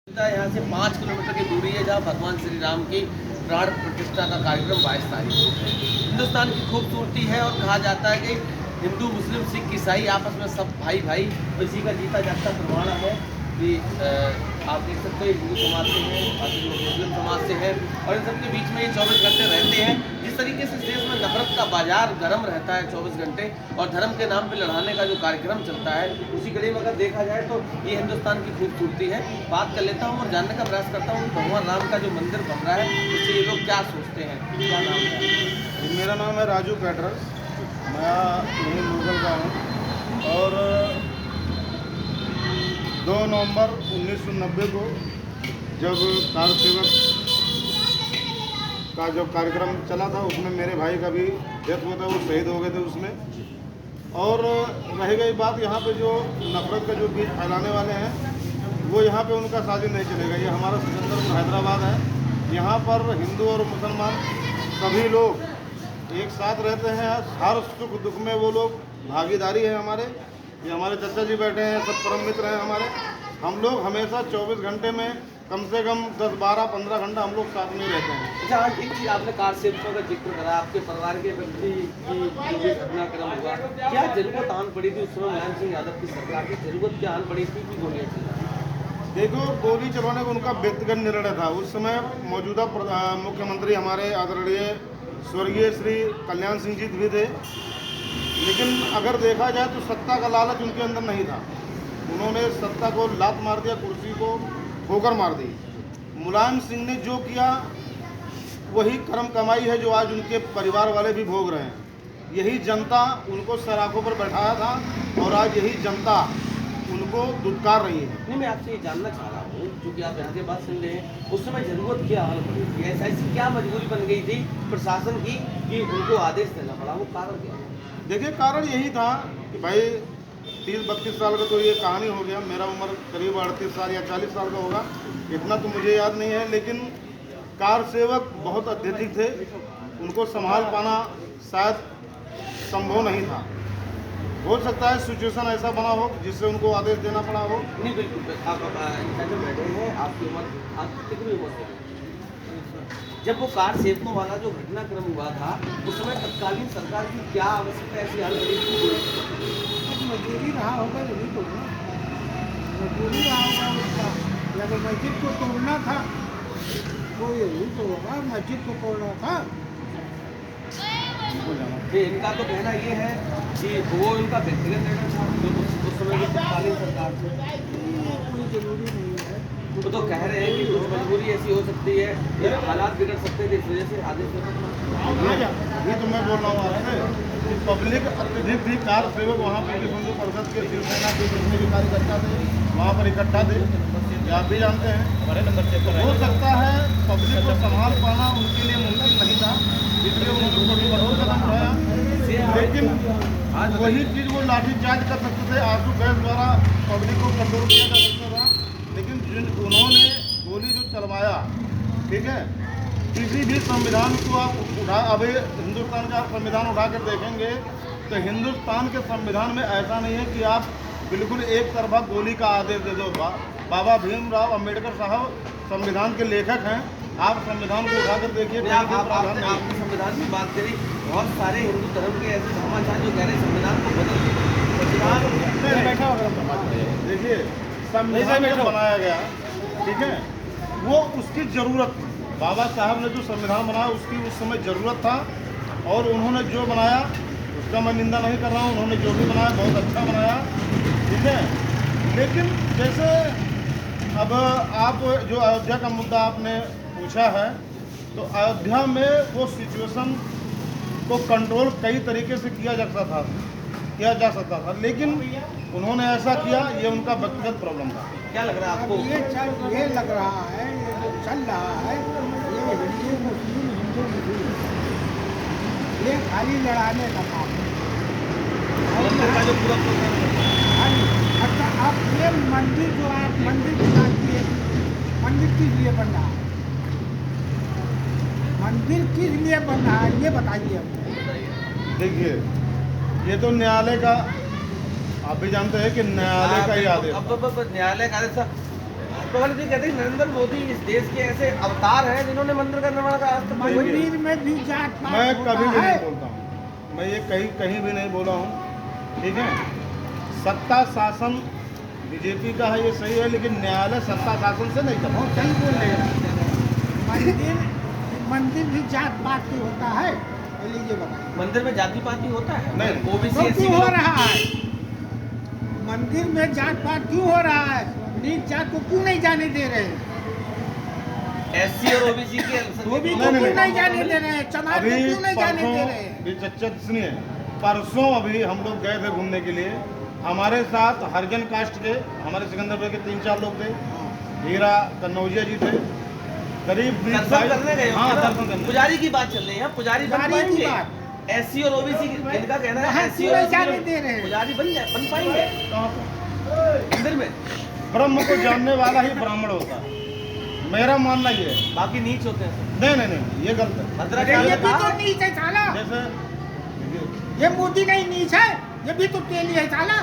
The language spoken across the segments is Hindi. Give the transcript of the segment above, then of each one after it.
यहाँ से 5 किलोमीटर की दूरी है जहाँ भगवान श्री राम की प्राण प्रतिष्ठा का कार्यक्रम 22 तारीख को है। हिंदुस्तान की खूबसूरती है और कहा जाता है कि हिंदू मुस्लिम सिख ईसाई आपस में सब भाई भाई, इसी का जीता जागता प्रमाण है कि आप देख सकते हैं हिंदू समाज से हैं, बाकी लोग मुस्लिम समाज से हैं और इन सबके बीच में ये 24 घंटे रहते हैं। जिस तरीके से देश में नफरत का बाजार गर्म रहता है 24 घंटे और धर्म के नाम पे लड़ाने का जो कार्यक्रम चलता है, उसी कड़ी में अगर देखा जाए तो ये हिंदुस्तान की खूबसूरती है। बात कर लेता हूँ और जानने का प्रयास करता हूँ भगवान राम का जो मंदिर बन रहा है उससे ये लोग क्या सोचते हैं। क्या नाम है? मेरा नाम है राजू कैटरर्स। मैं यहीं लोकल का हूँ और 2 नवंबर 1990 को जब कार सेवक का जो कार्यक्रम चला था उसमें मेरे भाई का भी डेथ हुआ था, वो शहीद हो गए थे उसमें। और रह गई बात यहाँ पे जो नफरत का जो बीज फैलाने वाले हैं वो यहाँ पे उनका शादी नहीं चलेगा। ये हमारा सिकंदरपुर हैदराबाद है। यहाँ पर हिंदू और मुसलमान सभी लोग एक साथ रहते हैं। हर सुख दुख में वो लोग भागीदारी है हमारे। ये हमारे चाचा जी बैठे हैं, सब परम मित्र हैं हमारे। हम लोग हमेशा 24 घंटे में कम से कम 10, 12, 15 घंटा हम लोग साथ में रहते हैं। अच्छा, आज एक चीज आपने कार सेवकों का जिक्र करा, आपके परिवार के व्यक्ति की जो घटनाक्रम हुआ, क्या जरूरत आन पड़ी थी उस समय मुलायम सिंह यादव की सरकार की? जरूरत क्या आन पड़ी थी कि गोलियां चलाई? देखो, गोली चलाने का उनका व्यक्तिगत निर्णय था। उस समय मौजूदा मुख्यमंत्री हमारे आदरणीय स्वर्गीय श्री कल्याण सिंह जी भी थे, लेकिन अगर देखा जाए तो सत्ता का लालच उनके अंदर नहीं था। उन्होंने सत्ता को लात मार दिया, कुर्सी को ठोकर मार दी। मुलायम सिंह ने जो किया वही कर्म कमाई है जो आज उनके परिवार वाले भी भोग रहे हैं। यही जनता उनको सराखों पर बैठाया था और आज यही जनता उनको दुत्कार रही है। नहीं, मैं आपसे ये जानना चाह रहा हूँ, क्योंकि आप यहाँ के बात सुन रहे हैं, उस समय जरूरत क्या हाल पड़ी थी? ऐसी क्या मजबूरी बन गई थी प्रशासन की कि उनको आदेश देना पड़ा? वो कारण क्या? देखिए, कारण यही था कि भाई 30-32 साल का तो ये कहानी हो गया। मेरा उम्र करीब 38 साल या 40 साल का होगा, इतना तो मुझे याद नहीं है। लेकिन कार सेवक बहुत अत्यधिक थे, उनको संभाल पाना शायद संभव नहीं था। हो सकता है सिचुएशन ऐसा बना हो जिससे उनको आदेश देना पड़ा हो। नहीं, बिल्कुल। आप जो बैठे हैं, आपकी उम्र, आप कितनी उम्र से? जब वो कार सेवकों वाला जो घटनाक्रम हुआ था उस समय तत्कालीन सरकार की क्या आवश्यकता ऐसी हाल पड़ी थी? मजबूरी रहा होगा, यही तो ना मजबूरी रहा होगा उसका। जब मस्जिद को तोड़ना था वो यही तो होगा, मस्जिद को तोड़ना था। इनका तो कहना ये है कि वो इनका व्यक्तिगत निर्णय था उस समय की तत्कालीन सरकार से। कोई जरूरी नहीं है। वो तो कह रहे हैं कि कुछ मजबूरी ऐसी हो सकती है, ये हालात बिगड़ सकते थे, इस वजह से आदेश देना। ये तो मैं बोल रहा हूँ आपसे कि पब्लिक अत्यधिक थी। कार सेवक वहाँ पर हिंदू परिषद के शिवसेना के जितने भी कार्यकर्ता थे वहाँ पर इकट्ठा थे, आप भी जानते हैं। हो सकता है पब्लिक को संभाल पाना उनके लिए मुमकिन नहीं था, इसलिए उन्होंने कभी कठोर कदम उठाया। लेकिन वही चीज़ वो लाठीचार्ज कर सकते थे, आंसू गैस द्वारा पब्लिक को कंट्रोल किया जा सकता था। लेकिन उन्होंने गोली जो चलवाया, ठीक है, किसी भी संविधान को आप उठा, अभी हिंदुस्तान का आप संविधान उठा कर देखेंगे तो हिंदुस्तान के संविधान में ऐसा नहीं है कि आप बिल्कुल एक तरफा गोली का आदेश दे दो। बाबा भीमराव अम्बेडकर साहब संविधान के लेखक हैं। आप संविधान को उठाकर देखिए। आपने संविधान की बात करी, बहुत सारे हिंदू धर्म के ऐसे धर्माचार्य जो कह रहे हैं संविधान को बदल देखिए, संविधान जो बनाया गया, ठीक है, वो उसकी ज़रूरत थी। बाबा साहब ने जो संविधान बनाया उसकी उस समय ज़रूरत था और उन्होंने जो बनाया उसका मैं निंदा नहीं कर रहा हूँ। उन्होंने जो भी बनाया बहुत अच्छा बनाया, ठीक है। लेकिन जैसे अब आप जो अयोध्या का मुद्दा आपने पूछा है, तो अयोध्या में वो सिचुएशन को कंट्रोल कई तरीके से किया जा सकता था, लेकिन उन्होंने ऐसा किया, ये उनका व्यक्तिगत प्रॉब्लम था। क्या लग रहा है आपको? ये लग रहा है, ये जो चल रहा है ये हिंदू मुस्लिम, ये खाली लड़ाने का काम है। मंदिर का जो पूरा अच्छा, आप ये मंदिर जो आप मंदिर की बात किए, मंदिर किस लिए बन रहा है? मंदिर किस लिए बन रहा है ये बताइए हमको। देखिए, ये तो न्यायालय का, आप भी जानते हैं कि न्यायालय का ही आदेश। अब न्यायालय का आदेश पुष्पा जी कहते हैं नरेंद्र मोदी इस देश के ऐसे अवतार हैं जिन्होंने मंदिर का निर्माण का आज तक कोई नहीं किया। मंदिर में भी जात पात मैं होता कभी भी है। नहीं बोलता हूँ, मैं ये कहीं भी नहीं बोला हूँ, ठीक है। सत्ता शासन बीजेपी का है, ये सही है, लेकिन न्यायालय सत्ता शासन से नहीं करता। बहुत सही बोल रहे हैं। मंदिर भी जात पात की होता है, पहले ये बताइए। मंदिर में जाति पाति होता है? नहीं। ओबीसी तो एससी क्यों हो रहा है? मंदिर में जात पात क्यों हो रहा है? नीच जात को क्यों नहीं जाने दे रहे हैं? एससी और ओबीसी के वो भी नहीं, क्यों नहीं, नहीं जाने दे रहे हैं? चमार को अभी क्यों नहीं जाने दे रहे हैं? परसों सुनिए, परसों अभी हम लोग गए थे घूमने के लिए, हमारे साथ हरिजन कास्ट के हमारे सिकंदरपुर के 3-4 लोग थे, हीरा कन्नौजिया जी थे, करीब दर्शन करने गए हाँ होंगे ना? दर्शन करने। पुजारी की बात चल रही है, पुजारी बन पुजारी की पाएंगे? बात। एससी और ओबीसी इनका कहना है वहाँ एससी क्यों और नहीं जाने ओबीसी दे रहे हैं? पुजारी बन पाएंगे कहाँ पे? मंदिर में? ब्रह्म को जानने वाला ही ब्राह्मण होता है, मेरा मानना ये है। बाकी नीच होते हैं। नहीं, ये गलत है। भद्राचार्य ये भी कहा तो है, नीच है साला। जैसे ये मोदी नहीं नीच है, ये भी तो तेली है साला।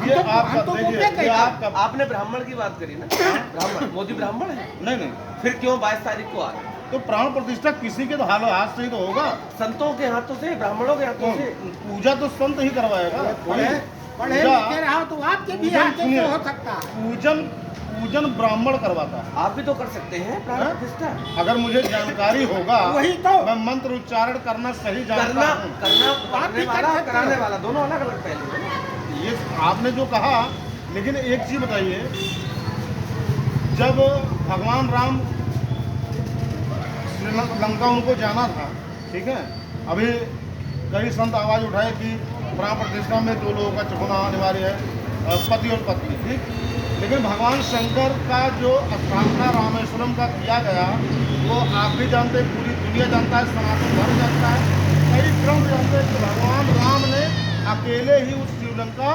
ये आपका वो देखिए, क्या ये कहता? आपका आपने ब्राह्मण की बात करी ना, ब्राह्मण मोदी ब्राह्मण है, नहीं, फिर क्यों 22 तारीख को आ रहे हैं? तो प्राण प्रतिष्ठा किसी के तो हाथ से ही तो होगा। संतों के हाथों से, ब्राह्मणों के हाथों से। पूजा तो संत ही करवाएगा। पढ़े पूजा- लिखे रहा तो आपके भी पूजन हाथ से सुनिए, हो सकता है। पूजन ब्राह्मण करवाता है। आप भी तो कर सकते हैं प्राण हाँ? प्रतिष्ठा। अगर मुझे जानकारी होगा, वही तो। मैं मंत्र उच्चारण करना सही जानता करना हूँ। करने भी कर वाला और सकते कराने हो। वाला दोनों अलग अलग पहलू हैं ना। ये आपने जो कहा, लेकिन एक चीज बताइए, जब भगवान राम लंका उनको जाना था, ठीक है, अभी कई संत आवाज उठाए कि प्राण प्रतिष्ठा में 2 लोगों का होना अनिवार्य है, पति और पत्नी, ठीक। लेकिन भगवान शंकर का जो स्थापना रामेश्वरम का किया गया, वो आप भी जानते हैं, पूरी दुनिया जानता है, सनातन धर्म जानता है, कई ग्रंथ जानते हैं कि भगवान राम ने अकेले ही उस शिवलिंग का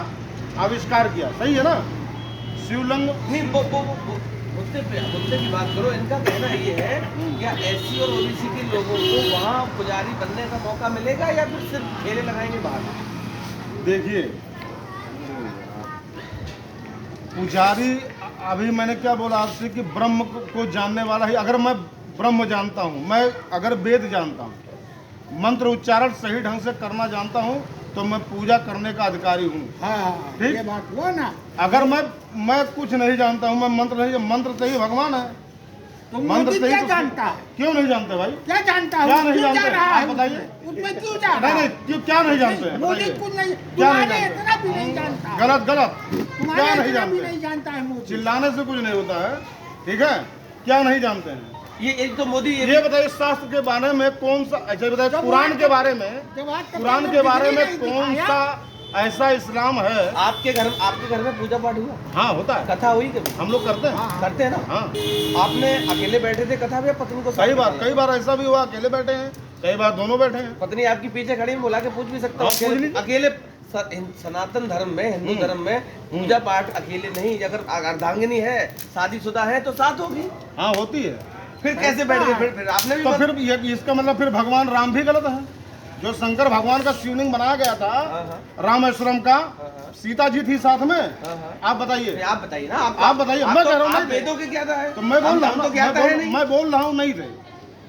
आविष्कार किया। सही है ना? शिवलिंग नहीं मुद्दे की बात करो। इनका कहना ये है क्या एससी और ओबीसी के लोगों को वहाँ पुजारी बनने का मौका मिलेगा या फिर सिर्फ ठेले लगाएंगे बाहर? देखिए, पुजारी, अभी मैंने क्या बोला आपसे कि ब्रह्म को जानने वाला ही, अगर मैं ब्रह्म जानता हूँ, मैं अगर वेद जानता हूँ, मंत्र उच्चारण सही ढंग से करना जानता हूँ, तो मैं पूजा करने का अधिकारी हूँ। हाँ, ठीक। ये बात हुआ ना। अगर मैं कुछ नहीं जानता हूँ, मैं मंत्र से ही भगवान है। तो मंत्र मोदी से ही क्या तो- जानता है? क्यों नहीं जानते भाई? क्या जानता है? क्या वो नहीं क्यों जा जानते? रहा है आप बताइए। उसमें क्यों जा रहा नहीं, है? क्यों, क्या नहीं जानते हैं? मोदी बताइए। कुछ नहीं, क्या नहीं तुम्हारे जानते? इतना भी नहीं जानता। गलत गलत, तुम्हारे क्या नहीं इतना भी जानते? नहीं जानता है मोदी। चिल्लाने से कुछ नहीं होता है, ठीक है? क्या नहीं जानते हैं? ये एक तो मोदी ये बताइए, शास्त्र के बारे में कौन सा, अच्छा बताइए, जब कुरान वहाँ के बारे में, जब आज तक कुरान मैंने के बारे डिग्री में नहीं कौन दिखाया, सा ऐसा इस्लाम है? आपके घर में पूजा पाठ हुआ, हाँ होता है, कथा हुई कभी? हम लोग करते हैं। हाँ। करते हैं ना। हाँ, आपने अकेले बैठे थे कथा में या पत्नी को साथ कई में बार बुलाया? ऐसा भी हुआ, अकेले बैठे हैं, कई बार दोनों बैठे हैं। पत्नी आपकी पीछे खड़ी है, बुला के पूछ भी सकता हूँ। हाँ, पूछ लीजिए। अकेले सनातन धर्म में, हिंदू धर्म में पूजा पाठ अकेले नहीं, अगर अर्धांगिनी है, शादीशुदा है तो साथ होगी। हाँ होती है। फिर कैसे बैठ गए? फिर आपने भी तो फिर इसका मतलब फिर भगवान राम भी गलत है। जो शंकर भगवान का शिवलिंग बनाया गया था हाँ। रामेश्वरम का, हाँ। सीता जी थी साथ में। हाँ। आप बताइए, आप बताइए ना। आप बताइए, मैं कह रहा हूँ आप नहीं थे। वेदों के क्या था है? तो मैं बोल रहा हम तो हूँ, क्या था है नहीं। मैं बोल रहा हूँ नहीं थे।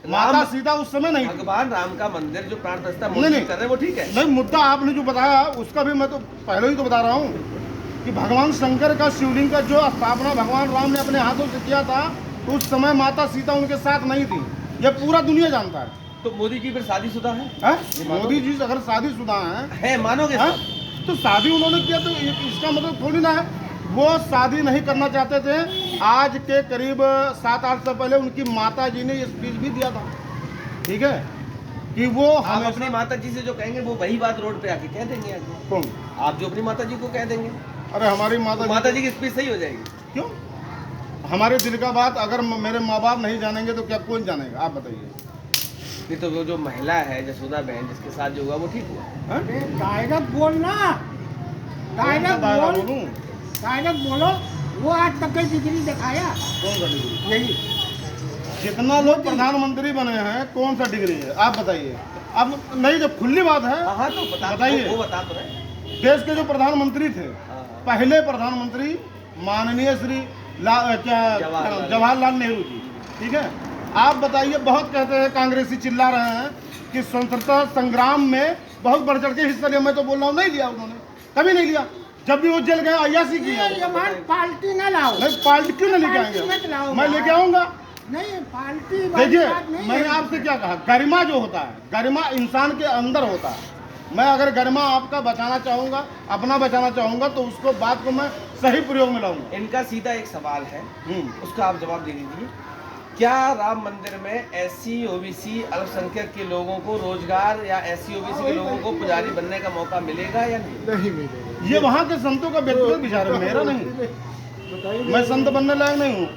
माता सीता उस समय नहीं थी। भगवान राम का मंदिर जो प्राण प्रतिष्ठा नहीं, मोदी नहीं। कर रहे हैं वो ठीक है। नहीं, मुद्दा आपने जो बताया उसका भी मैं तो पहले ही तो बता रहा हूँ कि भगवान शंकर का शिवलिंग का जो स्थापना भगवान राम ने अपने हाथों से किया था, तो उस समय माता सीता उनके साथ नहीं थी। ये पूरा दुनिया जानता है। तो मोदी जी फिर शादीशुदा है? हैं? मोदी जी अगर शादीशुदा हैं, मानोगे हैं? सब? तो शादी उन्होंने किया, तो इसका मतलब थोड़ी ना है वो शादी नहीं करना चाहते थे। आज के करीब 7-8 साल पहले उनकी माता जी ने ये स्पीच भी दिया था, ठीक है, कि वो आप अपनी माता जी से जो कहेंगे वो वही बात रोड पे आके कह देंगे आगे। कौन? आप जो अपनी माता जी को कह देंगे, अरे हमारी माता जी की स्पीच सही हो जाएगी। क्यों? हमारे दिल का बात अगर मेरे माँ बाप नहीं जानेंगे तो क्या कौन जानेगा? आप बताइए। नहीं तो वो जो महिला है जसोदा बहन जिसके साथ जो हुआ वो ठीक हुआ? हैं? अरे डायरेक्ट बोलना, कौन सा दायरा बोलूं? डायरेक्ट बोलो। वो आज तक की डिग्री दिखाया कौन सा डिग्री? यही। जितना लोग प्रधानमंत्री बने हैं, कौन सा डिग्री है? आप बताइए। अब नहीं, जब खुली बात है, हाँ तो बताइए। वो बता तो रहे। देश के जो प्रधानमंत्री थे, हाँ। पहले प्रधानमंत्री माननीय श्री जवाहरलाल नेहरू जी, ठीक है। आप बताइए, बहुत कहते हैं कांग्रेसी चिल्ला रहे हैं कि स्वतंत्रता संग्राम में बहुत बढ़ चढ़ के हिस्सा लिया। मैं तो बोल रहा हूँ नहीं लिया उन्होंने, कभी नहीं लिया। जब भी वो जेल गए अय्यासी की है। पार्टी ना लाओ, नहीं पार्टी क्यों नहीं लेके आएंगे, मैं लेके आऊंगा। नहीं पार्टी देखिए मैंने आपसे क्या कहा, गरिमा जो होता है, गरिमा इंसान के अंदर होता है। मैं अगर गरिमा आपका बचाना चाहूंगा, अपना बचाना चाहूंगा, तो उसको बात को मैं सही प्रयोग में लाऊंगा। इनका सीधा एक सवाल है, उसका आप जवाब दे दीजिए। क्या राम मंदिर में SC OBC अल्पसंख्यक के लोगों को रोजगार या SC OBC के लोगों को पुजारी बनने का मौका मिलेगा या नहीं? नहीं मिलेगा। ये वहाँ के संतों का व्यक्तिगत विचार है, मेरा नहीं। मैं संत बनने लायक नहीं हूँ,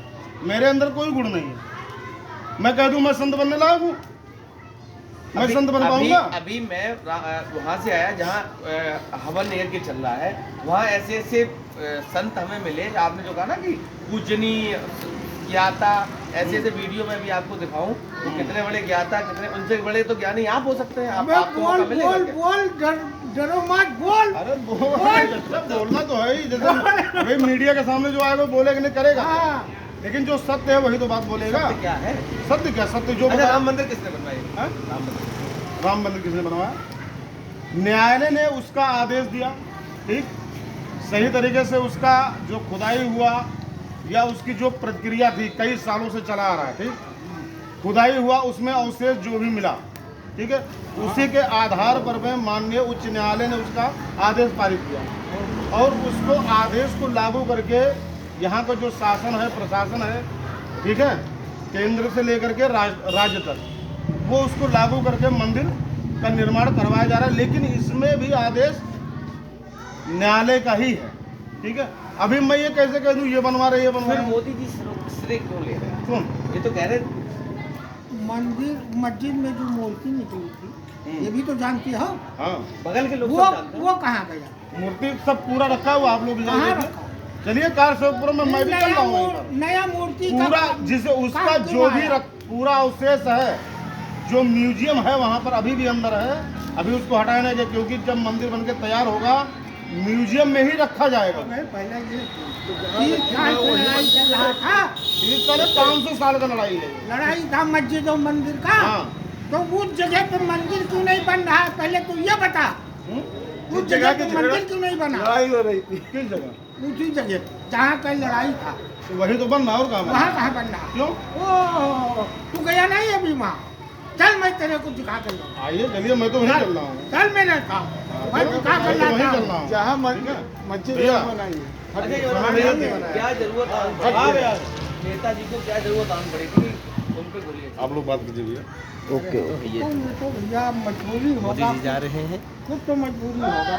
मेरे अंदर कोई गुण नहीं है। मैं कह दूं मैं संत बनने लायक हूँ, मैं संत बन पाऊंगा? अभी मैं वहाँ से आया जहाँ हवन यज्ञ चल रहा है, वहाँ ऐसे ऐसे संत हमें मिले। आपने जो कहा ना कि पूजनीय ज्ञाता, ऐसे ऐसे वीडियो में भी आपको दिखाऊं तो कितने बड़े ज्ञाता, कितने उनसे बड़े तो ज्ञानी आप हो सकते हैं। आपको मौका मिलेगा क्या? बोल डरो मत, बोल। अरे बोलना तो है ही, जैसे भाई मीडिया के सामने जो आएगा बोले कि नहीं करेगा, लेकिन जो सत्य है वही तो बात बोलेगा। सत्य क्या है? सत्य क्या? सत्य जो अच्छा, राम मंदिर किसने बनवाया? राम मंदिर किसने बनवाया? न्यायालय ने उसका आदेश दिया, ठीक, सही तरीके से उसका जो खुदाई हुआ या उसकी जो प्रक्रिया थी कई सालों से चला आ रहा है, ठीक, खुदाई हुआ, उसमें अवशेष जो भी मिला, ठीक है, उसी के आधार पर में माननीय उच्च न्यायालय ने उसका आदेश पारित किया और उसको आदेश को लागू करके यहाँ का जो शासन है, प्रशासन है, ठीक है, केंद्र से लेकर के राज्य तक, वो उसको लागू करके मंदिर का निर्माण करवाया जा रहा है। लेकिन इसमें भी आदेश न्यायालय का ही है, ठीक है। अभी मैं ये कैसे कह दूं ये बनवा रहे, ये बनवा फिर रहे? मोदी जी श्रेय क्यों ले रहे हैं? कौन? ये तो कह रहे मस्जिद में जो मूर्ति निकली थी, ये भी तो जानती हो। हाँ, बगल के लोग वो सब जानते हैं। वो कहाँ गया? मूर्ति सब पूरा रखा हुआ, आप लोग कहाँ जाइए। रखा? चलिए कारसेवकपुर में मैं भी चल रहा हूँ वहीं पर। नया मूर्ति पूरा जिसे उसका जो भी पूरा अवशेष है, जो म्यूजियम है वहाँ पर अभी भी अंदर है, अभी उसको हटाया नहीं गया, क्योंकि जब मंदिर बनके तैयार होगा म्यूजियम में ही रखा जाएगा। पहले ये 30 साल से लड़ाई चल रहा था, 30 साल 500 साल का लड़ाई है, लड़ाई था मस्जिद और मंदिर का। हाँ। तो उस जगह पे मंदिर क्यों नहीं बन रहा है, पहले तो ये बता। उस जगह पे मंदिर क्यों नहीं बना? लड़ाई हो रही थी किस जगह? उसी जगह जहाँ कल लड़ाई था, तो वही तो बन रहा और काम वहाँ कहाँ बन रहा? क्यों? ओ तू गया नहीं अभी वहाँ? चल मैं तेरे को दिखा कर लूँ। आइए चलिए, मैं तो वहीं चल रहा हूँ। चल मेरे काम, मैं दिखा कर वहीं लाता चल हूँ। रहा हूँ। जहाँ मस्जिद बनाई अच्छा, ये बताइए, क्या जरूरत नेताजी को क्या जरूरत आन पड़ी थी उन पे बोलिए। आप लोग बात कीजिए भैया। ओके तो भैया मजबूरी होगा, जा रहे हैं। कुछ तो मजबूरी होगा।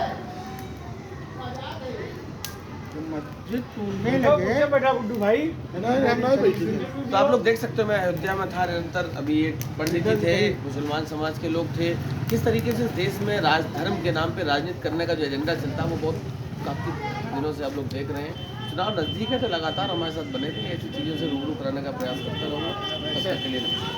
तो मस्जिद टूटने लगे, बेटा बुड्ढू भाई। तो आप लोग देख सकते हो, मैं अयोध्या में था निरंतर। अभी एक पंडित जी थे, मुसलमान समाज के लोग थे। किस तरीके से देश में धर्म के नाम पे राजनीति करने का जो एजेंडा चलता है वो बहुत काफ़ी दिनों से आप लोग देख रहे हैं। चुनाव नज़दीक है तो लगातार हमारे साथ बने थे, ऐसी चीज़ों से रूबरू कराने का प्रयास करता रहूँगा। तब तक के लिए नमस्कार।